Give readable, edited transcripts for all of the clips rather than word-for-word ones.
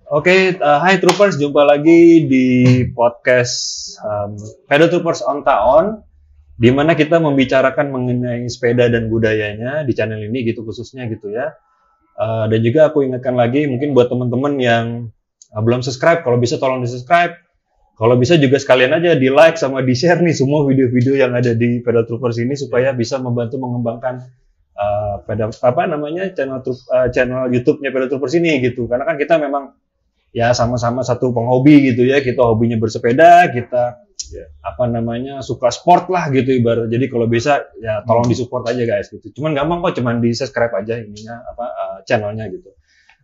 Hai Troopers, jumpa lagi di podcast Pedal Troopers on Taon, di mana kita membicarakan mengenai sepeda dan budayanya di channel ini gitu khususnya gitu ya. Dan juga aku ingatkan lagi mungkin buat teman-teman yang belum subscribe, kalau bisa tolong di-subscribe. Kalau bisa juga sekalian aja di-like sama di-share nih semua video-video yang ada di Pedal Troopers ini supaya bisa membantu mengembangkan channel YouTube-nya Pedal Troopers ini gitu. Karena kan kita memang ya sama-sama satu penghobi gitu ya, kita hobinya bersepeda, kita suka sport lah gitu ibarat. Jadi kalau bisa ya tolong disupport aja guys gitu. Cuman gampang kok, cuman di subscribe aja ininya channelnya gitu.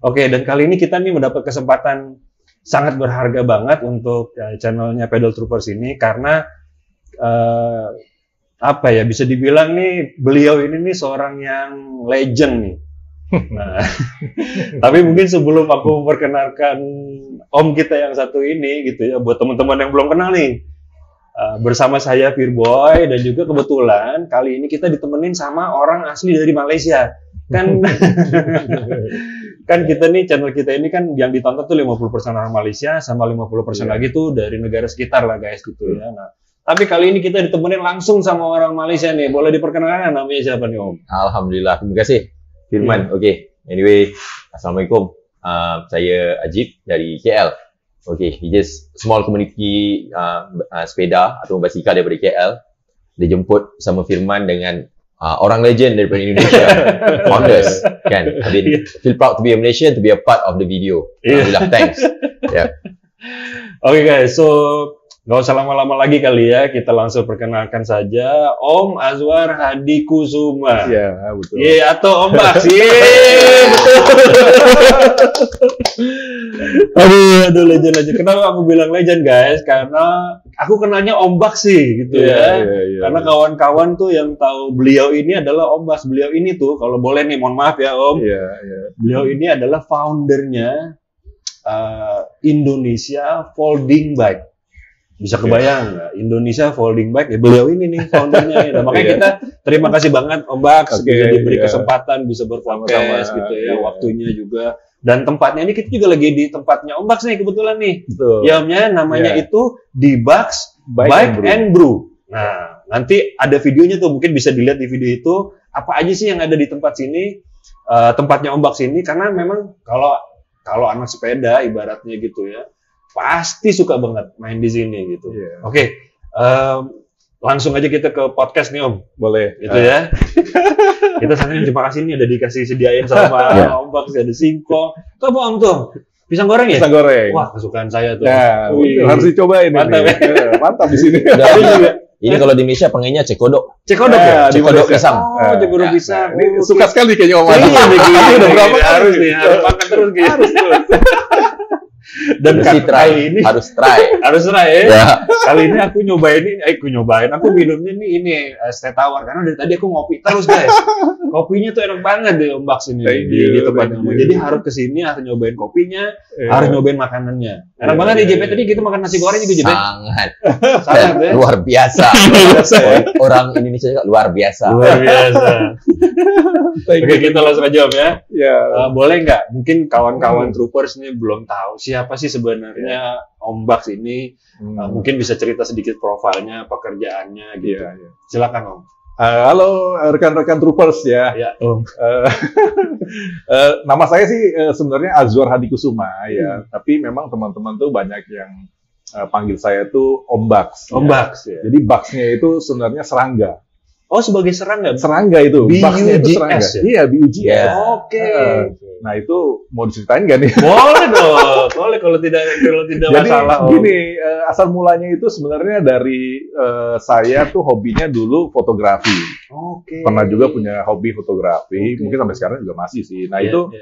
Oke, dan kali ini kita nih mendapat kesempatan sangat berharga banget untuk channelnya Pedal Troopers ini karena bisa dibilang nih beliau ini nih seorang yang legend nih. Nah, tapi mungkin sebelum aku memperkenalkan om kita yang satu ini gitu ya, buat teman-teman yang belum kenal nih, bersama saya Firboy dan juga kebetulan kali ini kita ditemenin sama orang asli dari Malaysia. Kan kan kita nih, channel kita ini kan yang ditonton tuh 50% orang Malaysia sama 50% lagi tuh dari negara sekitar lah guys gitu ya. Nah, tapi kali ini kita ditemenin langsung sama orang Malaysia nih. Boleh diperkenalkan namanya siapa nih Om? Alhamdulillah, terima kasih Firman. Oke, anyway, Assalamualaikum. Saya Ajib dari KL. Okay, we just small community sepeda atau basikal daripada KL. Dia jemput sama Firman dengan orang legend daripada Indonesia, founders, kan? Feel proud to be a Malaysian, to be a part of the video. Alhamdulillah, thanks. Yeah. Okay guys, so nggak usah lama-lama lagi kali ya, kita langsung perkenalkan saja Om Azwar Hadi Kusuma. Iya, betul. Iya, atau Om Baks. Aduh, legend. Kenapa aku bilang legend guys? Karena aku kenalnya Om Baks sih, gitu ya. Karena kawan-kawan tuh yang tahu beliau ini adalah Om Baks. Beliau ini tuh, kalau boleh nih, mohon maaf ya Om. Beliau ini adalah foundernya Indonesia Folding Bike. Bisa kebayang nggak? Indonesia Folding Bike, ya beliau ini nih foundernya. Nah, makanya kita terima kasih banget Om Baks bisa diberi kesempatan, bisa berpodcast gitu ya, waktunya juga. Dan tempatnya ini kita juga lagi di tempatnya Om Baks nih kebetulan nih. Ya Omnya, namanya itu di Baks Bike and Brew. Nah, nanti ada videonya tuh, mungkin bisa dilihat di video itu apa aja sih yang ada di tempat sini, tempatnya Om Baks ini, karena memang kalau anak sepeda ibaratnya gitu ya, pasti suka banget main di sini gitu. Oke, langsung aja kita ke podcast nih Om. Boleh. Gitu ya. Kita sangat terima kasih nih, ada dikasih sediain sama Om Baks, ada singkong. Tuh apa Om tuh? Pisang goreng ya? Pisang goreng. Wah, kesukaan saya tuh. Ya, harus dicobain ini. Mantap di sini. Ini kalau di Indonesia panggilnya cekodok. Cekodok ya? Cekodok pisang. Oh, cekodok pisang. Ini suka sekali kayaknya Om. Iya, udah berapa kali? Harus makan terus gitu. Harus terus. Dan kali ini harus try ya. Kali ini aku minumnya ini es teh tawar karena dari tadi aku ngopi terus guys. Kopinya tuh enak banget deh Om Baks ini di tempat kamu. Jadi harus kesini, harus nyobain kopinya, harus nyobain makanannya. Enak banget nih JP, tadi kita makan nasi goreng juga JP. Sangat ya? Luar biasa. Orang Indonesia juga luar biasa. Oke, kita langsung aja Om ya. Boleh nggak? Mungkin kawan-kawan Troopers nih belum tahu siapa sih sebenarnya Om Baks ini. Mungkin bisa cerita sedikit profilnya, pekerjaannya gitu. Silakan Om. Halo rekan-rekan Troopers ya. Om. Nama saya sih sebenarnya Azwar Hadi Kusuma ya. Tapi memang teman-teman tuh banyak yang panggil saya tuh Om Baks. Om Baks ya. Jadi Baksnya itu sebenarnya serangga. Oh, sebagai serangga? Serangga itu. Baksnya itu serangga. Ya? Iya, BUGS. Oke. Nah, itu mau diceritain nggak nih? Boleh dong. Boleh kalau tidak jadi, masalah. Jadi gini, asal mulanya itu sebenarnya dari saya tuh hobinya dulu fotografi. Pernah juga punya hobi fotografi. Mungkin sampai sekarang juga masih sih. Nah, itu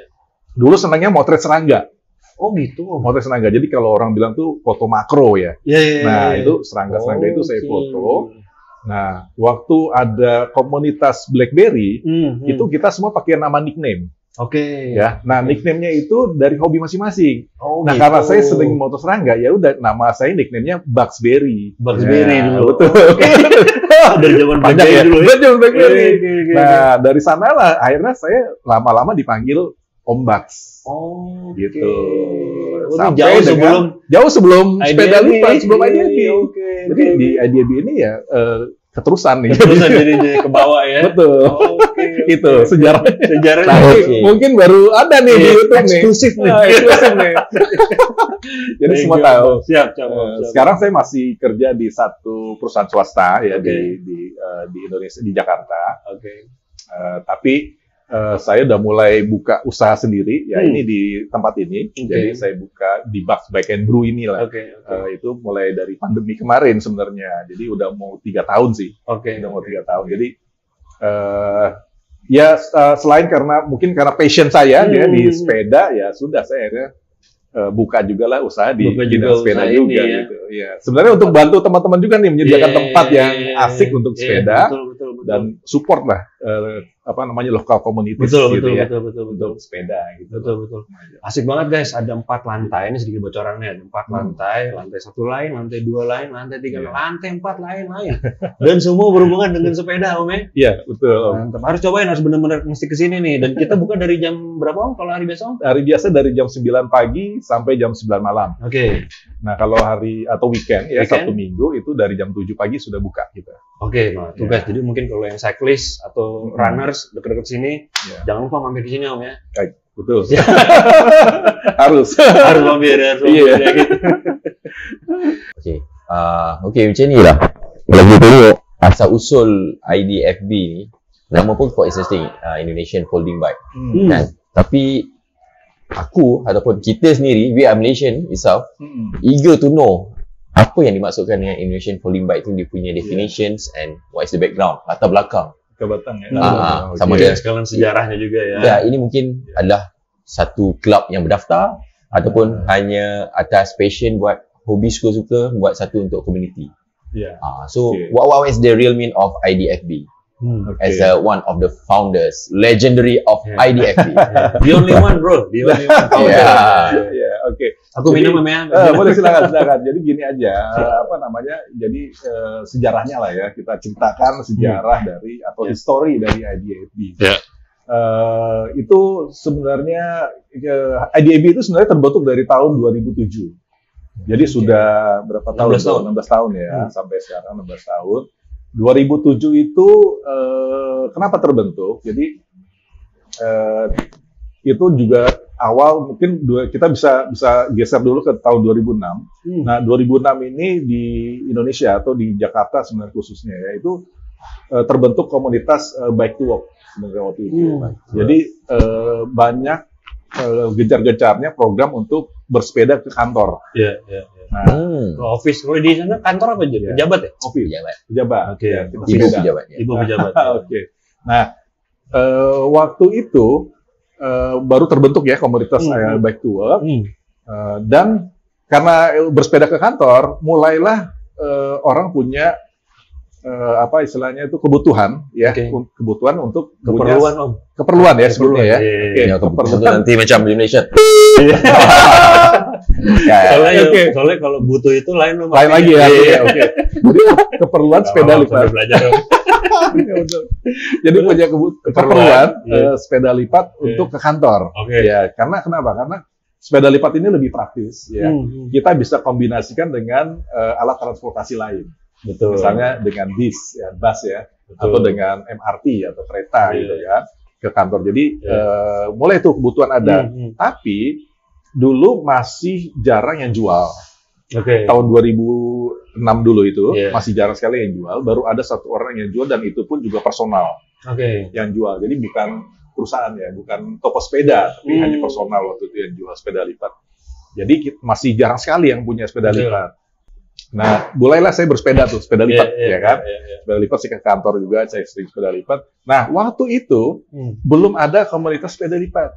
dulu senangnya motret serangga. Oh gitu. Motret serangga. Jadi kalau orang bilang tuh foto makro ya. Nah, itu serangga-serangga itu saya foto. Nah, waktu ada komunitas BlackBerry, itu kita semua pakai nama nickname. Ya, nah nickname-nya itu dari hobi masing-masing. Nah, karena saya sering moto serangga, ya udah nama saya nickname-nya Bugsberry. Bugsberry dulu. Betul. Dari zaman BlackBerry dulu. Dari zaman BlackBerry. Nah, dari sanalah akhirnya saya lama-lama dipanggil Om Baks. Oh, gitu. Oh, Sampai jauh sebelum sepeda lipat, sebelum IDFB. Jadi di IDFB ini ya keterusan nih. Keterusan jadi ke bawah ya. Betul. Itu sejarah. Nah, mungkin baru ada nih di YouTube nih. Eksklusif nih. Jadi semua tahu. Siap. Sekarang saya masih kerja di satu perusahaan swasta ya di Indonesia, di Jakarta. Tapi saya udah mulai buka usaha sendiri ya, ini di tempat ini. Jadi saya buka di Bugs Bike and Brew inilah. Itu mulai dari pandemi kemarin sebenarnya. Jadi udah mau 3 tahun sih. Udah mau 3 tahun. Jadi selain mungkin karena passion saya ya di sepeda, ya sudah saya akhirnya buka juga lah usaha di bidang sepeda juga gitu. Ya, sebenarnya untuk bantu teman-teman juga nih menyediakan tempat yang asik untuk sepeda dan support lah lokal communities untuk sepeda gitu. Betul. Asik banget guys, ada 4 lantai, ini sedikit bocorannya, ada 4 lantai, lantai 1 lain, lantai 2 lain, lantai 3 lantai 4 lain. Dan semua berhubungan dengan sepeda, Om ya? Iya, betul. Mantap. Harus cobain, harus benar-benar mesti kesini nih. Dan kita buka dari jam berapa Om kalau hari biasa Om? Hari biasa dari jam 9 pagi sampai jam 9 malam. Nah, kalau hari atau weekend ya, Sabtu Minggu itu dari jam 7 pagi sudah buka kita. Tugas. Jadi mungkin kalau yang cyclist atau runners dekat-dekat sini, jangan lupa mampir di sini Om ya. Betul. harus mampir ya. Oke, macam ni lah. Kalau kita tengok asal usul IDFB ni, nama pun quite interesting, Indonesian Folding Bike. Kan? Tapi aku ataupun kita sendiri, we are Malaysian itself, eager to know apa yang dimaksudkan dengan Indonesian Folding Bike tu, dia punya definitions and what is the background, latar belakang. Sama dengan sekalian sejarahnya juga ya. Ya, ini mungkin adalah satu klub yang berdaftar ataupun hanya atas passion buat hobi suka-suka, buat satu untuk community. What is the real mean of IDFB? As one of the founders, legendary of IDFB. The only one bro, the only one. Aku minum memang. Boleh silakan. Jadi gini aja, jadi sejarahnya lah ya, kita ceritakan sejarah dari atau history dari IDFB. Itu sebenarnya IDFB itu sebenarnya terbentuk dari tahun 2007. Jadi sudah berapa tahun? 16 tahun ya, sampai sekarang 16 tahun. 2007 itu kenapa terbentuk? Jadi itu juga awal mungkin kita bisa geser dulu ke tahun 2006. Nah, 2006 ini di Indonesia atau di Jakarta sebenarnya khususnya ya, itu terbentuk komunitas bike to work sebenarnya waktu itu. Jadi banyak gencar-gencarnya program untuk bersepeda ke kantor. Nah, ke office. Kalau di sana kantor apa aja? Pejabat ya? Office. Pejabat. Ibu pejabat. Nah, waktu itu baru terbentuk ya komunitas bike to work. Dan karena bersepeda ke kantor, mulailah orang punya istilahnya itu kebutuhan ya, kebutuhan untuk keperluan ya sebelumnya ya. Keperluan nanti macam di Malaysia. Soalnya kalau butuh itu lain lagi ya. Jadi keperluan sepeda lipat. Jadi punya keperluan sepeda lipat untuk ke kantor. Ya, karena kenapa? Karena sepeda lipat ini lebih praktis ya. Kita bisa kombinasikan dengan alat transportasi lain. Misalnya dengan bus ya, atau dengan MRT atau kereta gitu ya ke kantor. Jadi mulai tuh kebutuhan ada. Tapi dulu masih jarang yang jual. Tahun 2006 dulu itu masih jarang sekali yang jual. Baru ada satu orang yang jual dan itu pun juga personal yang jual. Jadi bukan perusahaan ya, bukan toko sepeda, tapi hanya personal waktu itu yang jual sepeda lipat. Jadi masih jarang sekali yang punya sepeda lipat. Nah, mulailah saya bersepeda tuh, sepeda lipat, ya kan? Sepeda lipat saya ke kantor juga, saya sering sepeda lipat. Nah, waktu itu belum ada komunitas sepeda lipat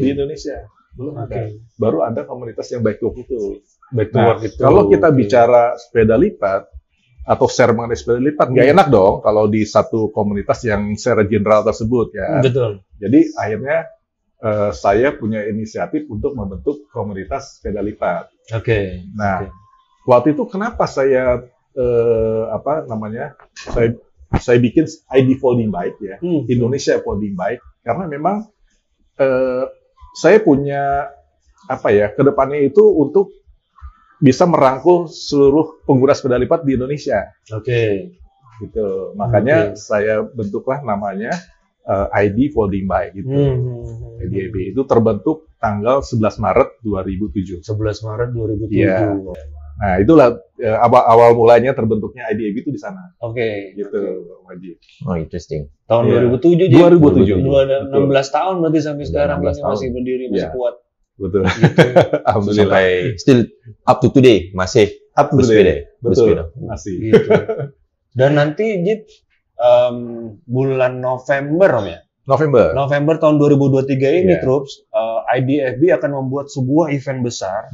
di Indonesia. Belum ada. Baru ada komunitas yang bike to work itu. Kalau kita bicara sepeda lipat atau share mengenai sepeda lipat, nggak enak dong kalau di satu komunitas yang secara general tersebut ya. Jadi akhirnya saya punya inisiatif untuk membentuk komunitas sepeda lipat. Waktu itu kenapa saya saya bikin ID Folding Bike ya, Indonesia Folding Bike, karena memang saya punya kedepannya itu untuk bisa merangkul seluruh pengguna sepeda lipat di Indonesia. Oke. Gitu. Makanya saya bentuklah namanya ID Folding Bike gitu. IDFB itu terbentuk tanggal 11 Maret 2007. 11 Maret 2007. Iya. Nah, itulah awal mulanya terbentuknya IDFB itu di sana. Oke. Gitu, Wajib. Oh, interesting. Tahun Iya. 2007 Ji. 2007. Udah 16 tahun berarti sampai sekarang 16 ini masih tahun. berdiri, masih Iya. kuat. Betul. Gitu. Alhamdulillah. Sampai still up to today masih Up to bersepeda. date. Bersepeda. Betul. Masih. Gitu. Dan nanti Jit bulan November Om ya. November tahun 2023 ini Iya. Troops, IDFB akan membuat sebuah event besar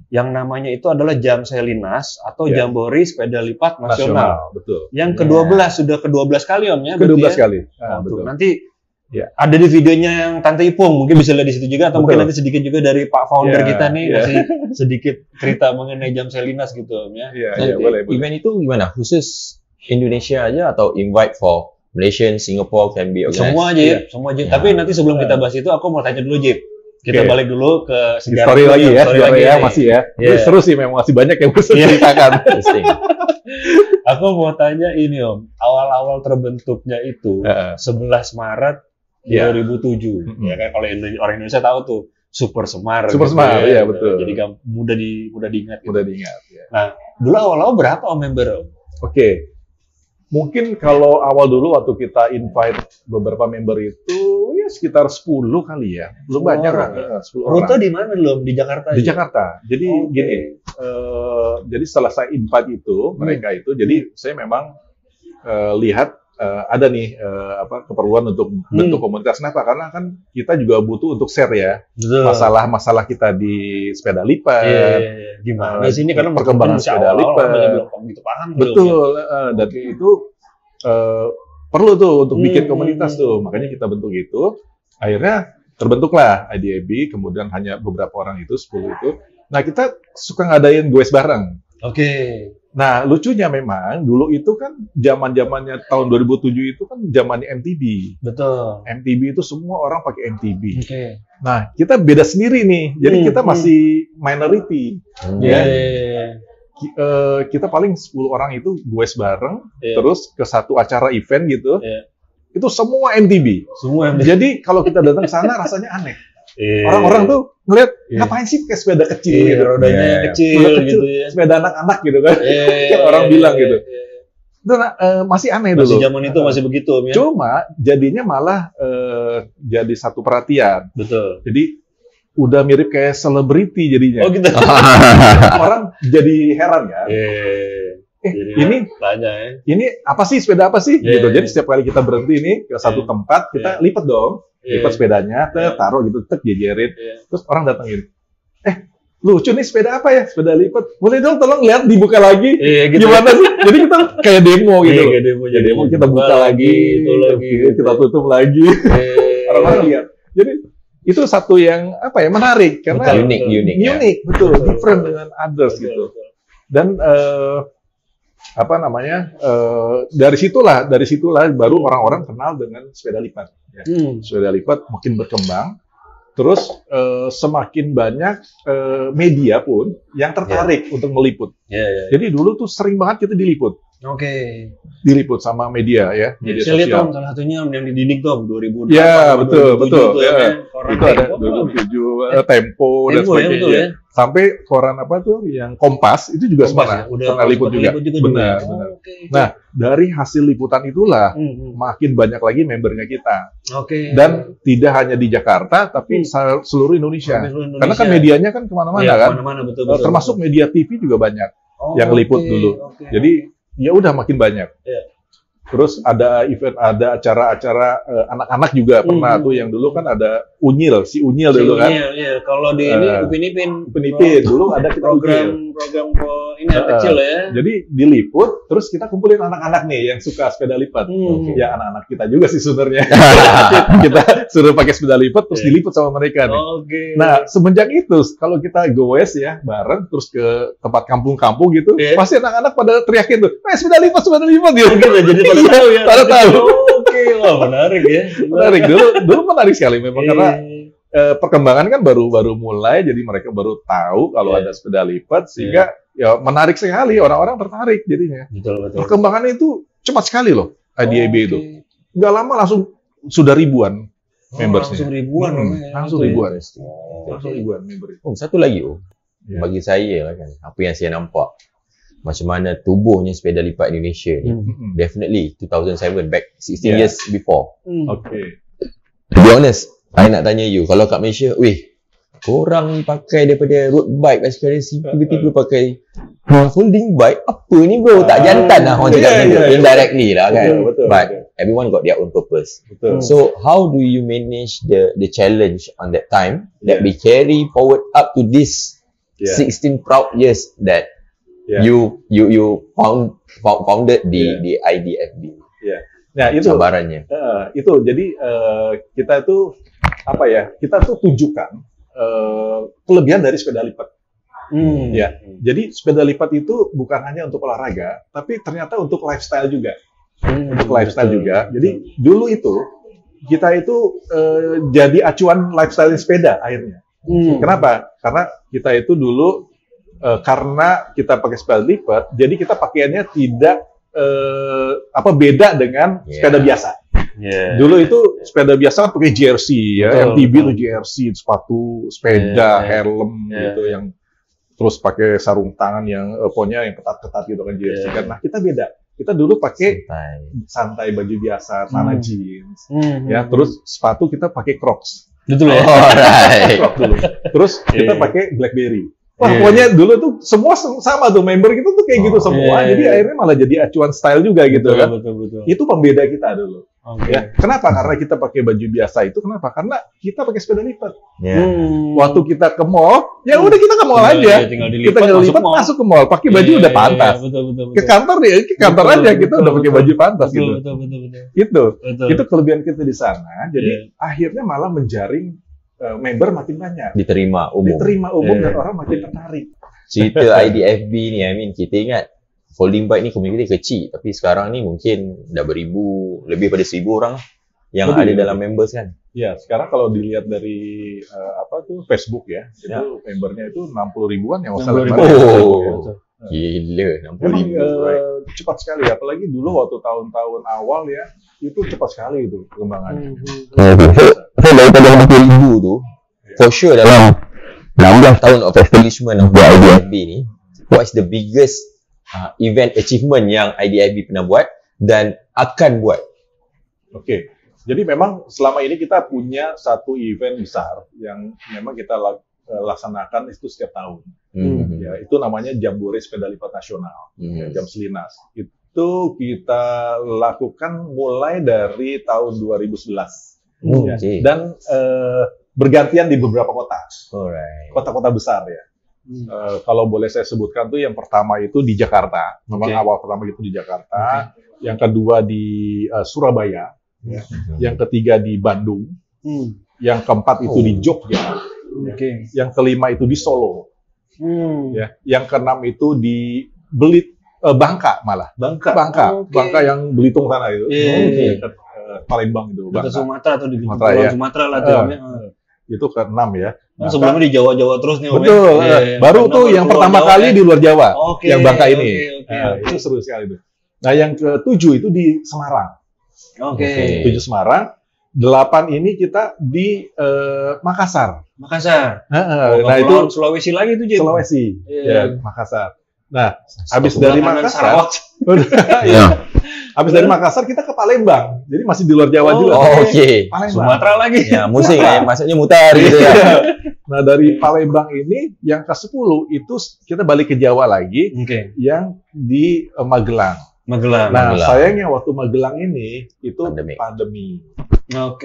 yang namanya itu adalah Jam Selinas atau Iya. Jambore Sepeda Lipat Nasional. Betul. Yang ke-12 sudah ke-12 kali Om ya. berarti Ke-12 ya? kali. Oh, tuh. Betul. Nanti Ya. ada di videonya yang Tante Ipung, mungkin bisa lihat di situ juga, atau mungkin Betul. nanti sedikit juga dari Pak Founder Ya, kita nih, ya. kasih sedikit cerita mengenai Jam Selinas gitu Om ya. Iya, Nanti iya, boleh. event itu gimana? Khusus Indonesia aja atau invite for Malaysian, Singapore can be organized? Semua aja, Iya. semua aja. Ya. Tapi nanti sebelum kita bahas itu, aku mau tanya dulu Jip. Kita Oke. balik dulu ke Di sejarah. story dulu, lagi ya, story sejarah ya, nih. masih ya. Iya. Ini seru sih, memang masih banyak yang bisa Iya. ceritakan. Interesting. Aku mau tanya ini Om, awal-awal terbentuknya itu Heeh. 11 Maret Iya. 2007. Ya kan kalau orang Indonesia tahu tuh Super Semar. Super gitu Semar, ya. iya, betul. Jadi mudah diingat. Gitu. Udah diingat. Ya. Dulu awal-awal berapa Om member Om? Oke. Mungkin kalau awal dulu waktu kita invite beberapa member itu ya sekitar 10 kali ya. Belum 10 banyak orang. kan. 10 Rute orang. di mana dulu Om? Di Jakarta. Di aja? Jakarta. Jadi Oke. gini, jadi setelah saya invite itu, mereka itu, jadi saya memang lihat ada nih keperluan untuk bentuk komunitas. Kenapa? Karena kan kita juga butuh untuk share ya Betul. masalah-masalah kita di sepeda lipat. Iya. Gimana di sini karena perkembangan mungkin sepeda awal-awal lipat. orang banyak belum gitu paham. belum, Betul, dan itu perlu tuh untuk bikin Hmm. komunitas tuh, makanya kita bentuk itu. Akhirnya terbentuklah IDFB, kemudian hanya beberapa orang itu, 10 itu. Nah, kita suka ngadain goes bareng. ya? Oke. Nah, lucunya memang dulu itu kan zaman-zamannya tahun 2007 itu kan zamannya MTB. Betul. MTB itu semua orang pakai MTB. Oke. Nah, kita beda sendiri nih. Jadi kita masih minority. Iya. Kita paling 10 orang itu goes bareng, Iya. terus ke satu acara event gitu. Iya. Itu semua MTB. Semua yang Jadi kalau kita datang ke sana rasanya aneh. Iya. Orang-orang tuh ngeliat, Iya. ngapain sih pakai sepeda kecil Iya, gitu. rodanya Iya, iya. kecil, Sepeda kecil, gitu ya. sepeda anak-anak gitu kan. Iya, Kan orang bilang iya, gitu. iya. Itu masih aneh Masih dulu. zaman itu masih begitu Om ya. Cuma jadinya malah jadi satu perhatian. Betul. Jadi udah mirip kayak selebriti jadinya. Oh gitu. Orang jadi heran kan. Jadi Ini tanya ya. ini apa sih, sepeda apa sih? Iya, Gitu. iya. Jadi setiap kali kita berhenti nih ke satu Iya. tempat, kita lipat dong. Iya. Lipat sepedanya, Iya. taruh gitu, tek jejerin. Iya. Terus orang datangin. Lucu nih sepeda apa ya? Sepeda lipat. Boleh dong tolong lihat dibuka lagi. Iya gitu. Gimana sih? Jadi kita kayak demo gitu. Iya, kayak demo. Kayak demo kita buka lagi, itu lagi. kita tutup lagi. Orang-orang lihat. Jadi itu satu yang menarik karena Betul. Unik ya. unik, betul, different dengan others gitu. Dan dari situlah baru orang-orang kenal dengan sepeda lipat. Ya. Sepeda lipat makin berkembang, terus semakin banyak media pun yang tertarik untuk meliput. Iya. Jadi dulu tuh sering banget kita diliput sama media ya, media Saya lihat sosial. Om, salah satunya yang di dinding Tom 2008. Ya, 2007 betul. tuh, Ya. kan? Koran Itu ada Tempo, 2007 Tempo dan Tempo ya, betul sebagainya. ya. Sampai koran apa tuh yang Kompas itu juga Kompas pernah ya, udah pernah liput juga. Benar, Oh, benar. oke. Nah, dari hasil liputan itulah Hmm. makin banyak lagi membernya kita. Oke. Dan tidak hanya di Jakarta, tapi seluruh Indonesia. Sampai seluruh Karena kan Indonesia. medianya kan kemana-mana Iya, kan. kemana-mana, betul. Termasuk media TV juga banyak yang oke, liput dulu. oke. Jadi ya udah makin banyak. Iya. Terus ada event, ada acara-acara anak-anak juga pernah tuh yang dulu kan ada Unyil, si Unyil dulu kan. Iya. Kalau di ini Upin Ipin. Penipin dulu ada kita Unyil. program ini anak kecil ya. Jadi diliput, terus kita kumpulin anak-anak nih yang suka sepeda lipat. Ya anak-anak kita juga sih sebenarnya. Kita suruh pakai sepeda lipat, terus diliput sama mereka nih. Oke. Nah, semenjak itu, kalau kita goes ya, bareng, terus ke tempat kampung-kampung gitu, pasti anak-anak pada teriakin tuh, sepeda lipat gitu. Gitu, jadi pada tahu. Oke, wah menarik ya. Menarik, dulu menarik sekali memang, karena perkembangan kan baru mulai, jadi mereka baru tahu kalau ada sepeda lipat, sehingga ya menarik sekali, orang-orang tertarik jadinya. Betul. Perkembangannya itu cepat sekali loh, IDIB itu. Nggak lama langsung sudah ribuan membersnya. Langsung ribuan. Langsung ribuan. Langsung ribuan member. Satu lagi bagi saya lah kan, apa yang saya nampak, macam mana tubuhnya sepeda lipat Indonesia ni. Definitely 2007 back 16 years before. Okay. To be honest, saya nak tanya you, kalau kat Malaysia, korang ni pakai daripada road bike bicycle racing, tiba-tiba pakai folding bike, apa ni bro? Tak jantan lah orang cakap gitu. Indirectly lah kan. Betul. But everyone got their own purpose. Betul. So how do you manage the challenge on that time that we carry forward up to this 16 proud years that you founded the IDFB? Nah, itu cabarannya. Itu jadi kita tuh kita tuh tunjukkan kelebihan dari sepeda lipat. Jadi sepeda lipat itu bukan hanya untuk olahraga, tapi ternyata untuk lifestyle juga. Jadi dulu itu kita itu jadi acuan lifestyle sepeda akhirnya. Kenapa? Karena kita itu dulu karena kita pakai sepeda lipat, jadi kita pakaiannya tidak beda dengan sepeda biasa. Dulu itu sepeda biasa kan pakai jersey ya, MTB itu jersey, sepatu, sepeda, helm gitu yang terus pakai sarung tangan yang pokoknya yang ketat-ketat gitu kan jersey kan. Nah, kita beda. Kita dulu pakai santai baju biasa, celana jeans, ya. Terus sepatu kita pakai Crocs. Betul ya. Crocs dulu. Terus kita pakai BlackBerry. Wah, pokoknya dulu tuh semua sama tuh member kita tuh kayak gitu semua. Jadi akhirnya malah jadi acuan style juga gitu kan. Betul. Itu pembeda kita dulu. Ya, kenapa? Karena kita pakai baju biasa itu. Kenapa? Karena kita pakai sepeda lipat. Waktu kita ke mall, ya udah kita ke mall aja. Kita lipat masuk ke mall, pakai baju udah pantas. Betul. Ke kantor aja kita udah pakai baju pantas gitu. Betul. Itu kelebihan kita di sana. Jadi akhirnya malah menjaring member makin banyak. Diterima umum dan orang makin tertarik. Cerita IDFB ni, kita ingat folding bike ni komuniti kecil, tapi sekarang ni mungkin dah lebih pada 1,000 orang yang ada dalam members kan. Ya, sekarang kalau dilihat dari Facebook ya, itu membernya itu 60 ribuan yang masalah. Gila, 60 ribu. Cepat sekali, apalagi dulu waktu tahun-tahun awal ya, itu cepat sekali itu perkembangannya. So, daripada 60 ribu tu, for sure dalam 16 tahun of establishment of the IDFB ni, what is the biggest event achievement yang IDFB pernah buat dan akan buat? Oke, jadi memang selama ini kita punya satu event besar yang memang kita laksanakan itu setiap tahun. Ya, itu namanya Jambore Sepeda Lipat Nasional, Jam Selinas. Itu kita lakukan mulai dari tahun 2011. Dan bergantian di beberapa kota. Kota-kota besar ya. Kalau boleh saya sebutkan tuh yang pertama itu di Jakarta. Memang awal pertama itu di Jakarta. Yang kedua di Surabaya. Yang ketiga di Bandung. Yang keempat itu di Jogja. Yang kelima itu di Solo. Yang keenam itu di Bangka malah. Bangka yang Belitung sana itu. Palembang itu. Di Sumatera atau di Sumatera lah tuh. Itu ke-6 ya. Nah, sebelumnya di Jawa terus nih. Betul. Baru tuh yang pertama kali di luar Jawa. Yang Bangka ini. Okay. Itu seru sekali itu. Nah, yang ke-7 itu di Semarang. 7 Semarang. 8 ini kita di Makassar. Nah, itu Sulawesi lagi itu jadi. Sulawesi. Ya, Makassar. Nah, habis dari Makassar. Habis dari Makassar kita ke Palembang. Jadi masih di luar Jawa juga. Palembang. Sumatera lagi. Ya, musik maksudnya mutar gitu ya. Nah, dari Palembang ini yang ke-10 itu kita balik ke Jawa lagi. Yang di Magelang. Nah, sayangnya waktu Magelang ini itu pandemi. Nah,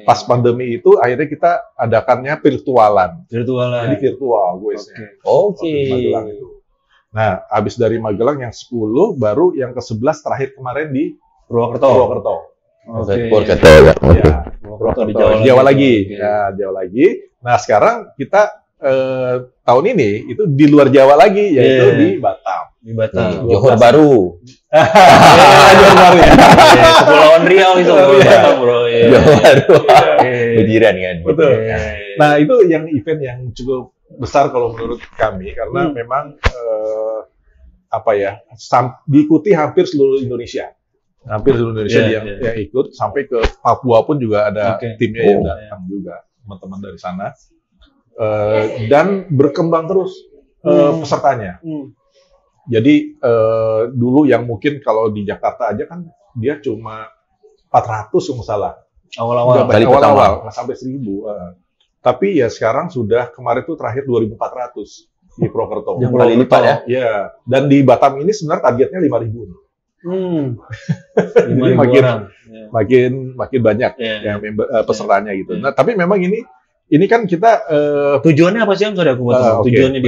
pas pandemi itu akhirnya kita adakannya virtualan. Jadi virtual guysnya. Magelang itu. Nah, habis dari Magelang yang 10, baru yang ke-11 terakhir kemarin di Purwokerto. Purwokerto di Jawa lagi. Jawa lagi. Nah, sekarang kita tahun ini itu di luar Jawa lagi, yaitu di Batam. Di Batam. Johor Baru. Johor Baru ya. Kepulauan Riau itu Batam, Bro. Johor Baru. Berjiran kan. Betul. Nah, itu yang event yang cukup besar kalau menurut kami karena memang diikuti hampir seluruh Indonesia. Hampir seluruh Indonesia yang ikut, sampai ke Papua pun juga ada timnya yang datang juga, teman-teman dari sana. Dan berkembang terus pesertanya. Jadi dulu yang mungkin kalau di Jakarta aja kan dia cuma 400 kalau salah. Awal-awal nggak sampai 1000. Tapi ya sekarang sudah kemarin tuh terakhir 2400 di Purwokerto. Yang kali lipat ya? Iya. Dan di Batam ini sebenarnya targetnya 5000. Jadi makin banyak yang pesertanya gitu. Nah, tapi memang ini kan kita tujuannya apa sih Om? Sorry aku potong. Tujuannya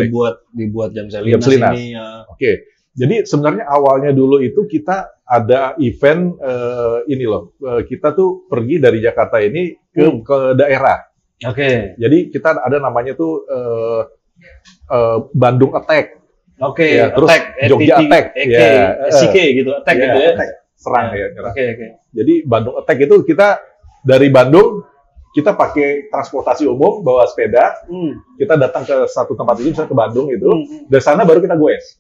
dibuat jam Salinas ini. Oke. Jadi sebenarnya awalnya dulu itu kita ada event ini loh. Kita tuh pergi dari Jakarta ini ke daerah. Oke. Jadi kita ada namanya tuh Bandung Attack. Oke. Ya, terus Jogja Attack. SK gitu. Attack gitu ya. Serang ya. Oke. Jadi Bandung Attack itu kita dari Bandung kita pakai transportasi umum, bawa sepeda, kita datang ke satu tempat itu, misalnya ke Bandung itu, dari sana baru kita goes.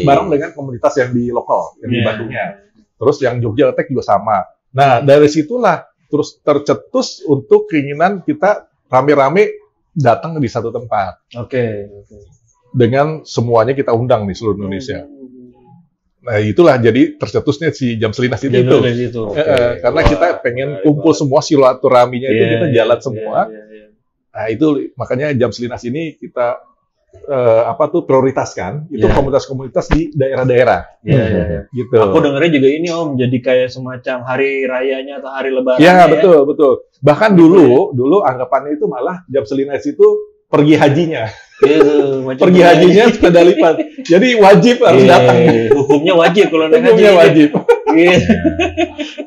Bareng dengan komunitas yang di lokal, yang di Bandungnya. Terus yang Jogja Attack juga sama. Nah, dari situlah terus tercetus untuk keinginan kita rame-rame datang di satu tempat. Dengan semuanya kita undang di seluruh Indonesia. Nah, itulah jadi tercetusnya si Jam Salinas itu. Karena kita pengen kumpul semua silaturahminya itu kita jalan semua. Nah, itu makanya Jam Salinas ini kita prioritaskan itu komunitas-komunitas di daerah-daerah. Gitu. Aku dengarnya juga ini Om, jadi kayak semacam hari rayanya atau hari lebaran. Ya, betul. Bahkan dulu anggapannya itu malah Jam Salinas itu pergi hajinya. Pergi hajinya sepeda lipat. Jadi wajib harus datang. Hukumnya wajib kalau naik haji. Hukumnya wajib.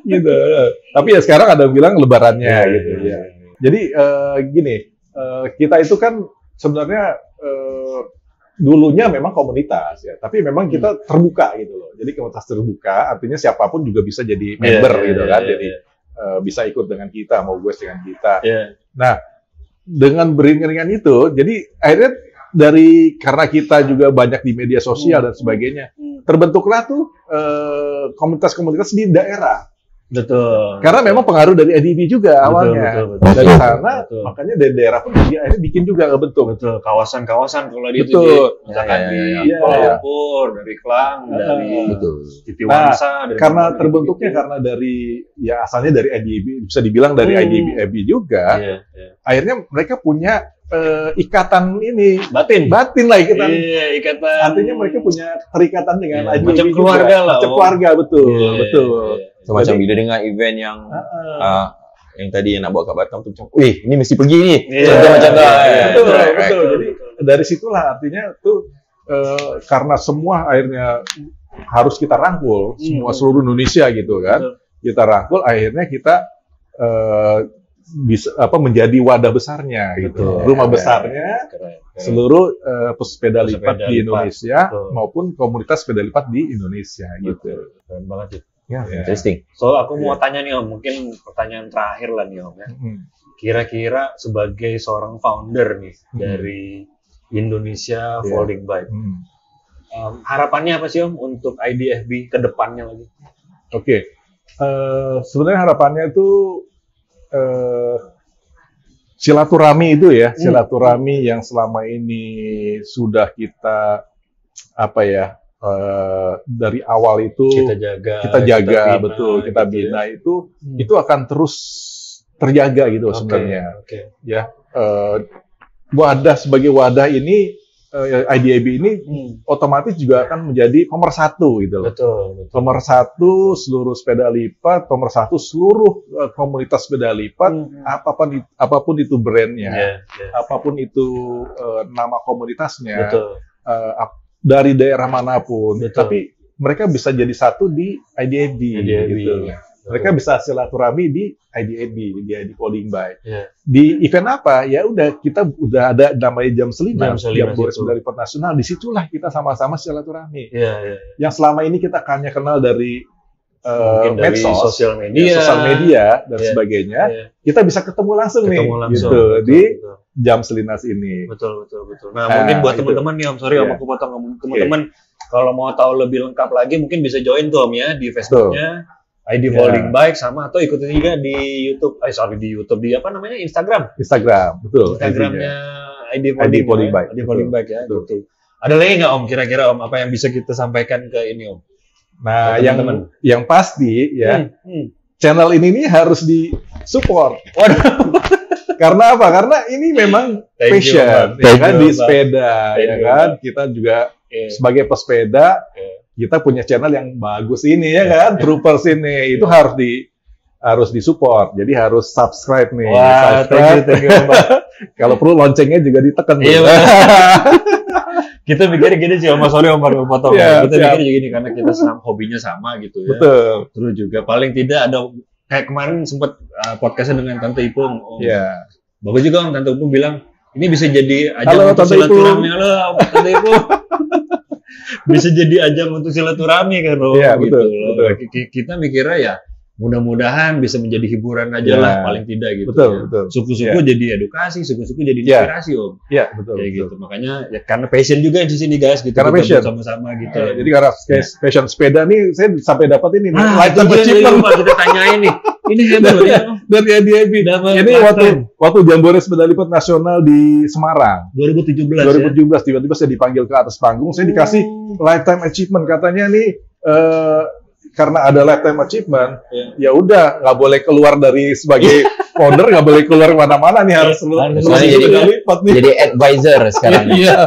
Gitu. Tapi ya sekarang ada yang bilang lebarannya gitu ya. Jadi gini, kita itu kan sebenarnya dulunya memang komunitas ya, tapi memang kita terbuka gitu loh. Jadi komunitas terbuka artinya siapapun juga bisa jadi member gitu kan. Jadi bisa ikut dengan kita, mau gue dengan kita. Nah, dengan beriringan itu, jadi akhirnya karena kita juga banyak di media sosial dan sebagainya, terbentuklah tuh komunitas-komunitas di daerah. Betul. Karena memang pengaruh dari IDB juga awalnya. Betul. Dari sana, makanya dari daerah pun dia akhirnya bikin juga bentuk. Betul. Kawasan-kawasan kalau di misalkan di Kuala Lumpur, dari Klang, dari Titiwangsa. Karena terbentuknya karena dari asalnya dari IDB, bisa dibilang dari IDB juga. Akhirnya mereka punya ikatan ini batin lah ikatan. Ikatan. Artinya mereka punya terikatan dengan IDB macam keluarga lah. Macam keluarga betul. Semacam bila dengar event yang tadi yang nak buat kat Batam tu macam, ini mesti pergi ni. Macam betul. Jadi dari situlah artinya tuh karena semua akhirnya harus kita rangkul, semua seluruh Indonesia gitu kan. Kita rangkul, akhirnya kita bisa menjadi wadah besarnya gitu. Rumah besarnya seluruh pesepeda lipat di Indonesia maupun komunitas sepeda lipat di Indonesia gitu. Keren banget. Interesting. So aku mau tanya nih Om, mungkin pertanyaan terakhir lah nih Om ya. Kira-kira sebagai seorang founder nih dari Indonesia Folding Bike, harapannya apa sih Om untuk IDFB ke depannya lagi? Sebenarnya harapannya itu silaturahmi itu ya, silaturahmi yang selama ini sudah kita dari awal itu kita jaga betul, kita bina gitu itu akan terus terjaga gitu sebenarnya. Ya, wadah sebagai wadah ini IDIB ini otomatis juga akan menjadi pemersatu gitu loh. Betul. Pemersatu seluruh sepeda lipat, pemersatu seluruh komunitas sepeda lipat, apapun itu brandnya, apapun itu nama komunitasnya. Dari daerah manapun, tapi mereka bisa jadi satu di IDFB gitu. Mereka bisa silaturahmi di IDAB, di ID Polling Bike. Iya. Di event apa? Ya udah, kita udah ada namanya jam selinas, jam Boris itu. Medali Nasional. Disitulah kita sama-sama silaturahmi. Iya, iya. Yang selama ini kita hanya kenal dari Mungkin dari medsos, sosial media, dan Iya. sebagainya. Iya. Kita bisa ketemu langsung nih, gitu, betul, di betul. jam selinas ini. Betul. Nah, mungkin buat itu. teman-teman nih Om, sorry Om, Iya. aku potong Om. Teman-teman kalau mau tahu lebih lengkap lagi mungkin bisa join tuh Om ya di Facebooknya ID Iya. Folding Bike, sama atau ikutin juga di YouTube. Di YouTube, di apa namanya, Instagram. Betul. Instagramnya ID ID Folding Bike. ID Folding Bike ya. Betul. Gitu. Ada lagi nggak Om kira-kira Om apa yang bisa kita sampaikan ke ini Om? Nah, Buat teman-teman. yang pasti ya, channel ini nih harus di-support. Karena apa? Karena ini memang Thank you, passion, Bang. ya Thank kan, you, di Bang. sepeda, Thank ya you, kan. Bang. Kita juga Iya. sebagai pesepeda, Iya. kita punya channel yang bagus ini, ya kan, Troopers ini. Itu harus disupport. Jadi harus subscribe nih. Wah, Subscribe. thank you Om. Kalau perlu loncengnya juga ditekan. Iya, Bro. Kita mikirnya gini sih Om, sorry Om baru potong. Iya, Kita siap. mikirnya gini karena kita hobinya sama gitu ya. Betul. Terus juga paling tidak ada kayak kemarin sempat podcastnya dengan Tante Ipung. Om. Ya. Bagus juga Om, Tante Ipung bilang ini bisa jadi ajang Halo, untuk Tante silaturahmi. Halo Tante Ipung. Bisa jadi ajang untuk silaturahmi kan Om. Iya, gitu betul, loh. betul. Kita mikirnya ya mudah-mudahan bisa menjadi hiburan aja Ya. lah paling tidak gitu. Betul, ya. betul. Suku-suku jadi edukasi, suku-suku jadi Ya. inspirasi Om. Iya, betul. Kayak betul. gitu. Makanya ya karena passion juga di sini guys gitu. Karena Kita passion. sama-sama gitu. Jadi karena passion sepeda nih, saya sampai dapat ini nih, Nah, lifetime itu dia achievement Pak, kita tanyain nih. Ini hebat loh ya. dari IDAB. Dapat Ini lifetime. waktu Jambores Medali Nasional di Semarang 2017 ya. 2017, tiba-tiba saya dipanggil ke atas panggung, saya dikasih lifetime achievement. Katanya nih karena ada lifetime achievement, ya udah nggak boleh keluar dari sebagai founder, nggak boleh keluar kemana-mana nih, harus Harus jadi lipat nih. Jadi advisor sekarang. Iya,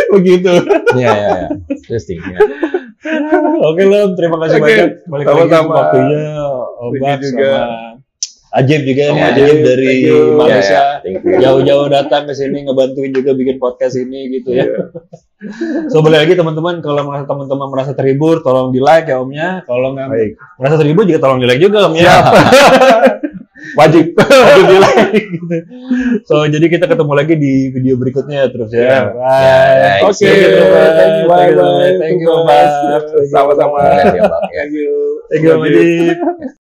begitu. Iya. Interesting. Ya. Oke Lom, terima kasih Oke, banyak. Balik lagi sama-sama. waktunya Om Thank you Bak juga. sama Ajib juga nih, Ya, Ajib dari thank you. Malaysia. Ya, thank you. Jauh-jauh datang ke sini ngebantuin juga bikin podcast ini gitu ya. So boleh lagi teman-teman, kalau teman-teman merasa terhibur, tolong di like ya Omnya. Kalau nggak Baik. merasa terhibur juga tolong di like juga Om ya. Wajib. Wajib di like gitu. So jadi kita ketemu lagi di video berikutnya terus ya. Ya. Bye. Oke, Thank you, thank you, bye-bye. Thank you, Om Bak. Sama-sama. Terima kasih, Bang. Ya. Thank you. Thank you, Om Ajib.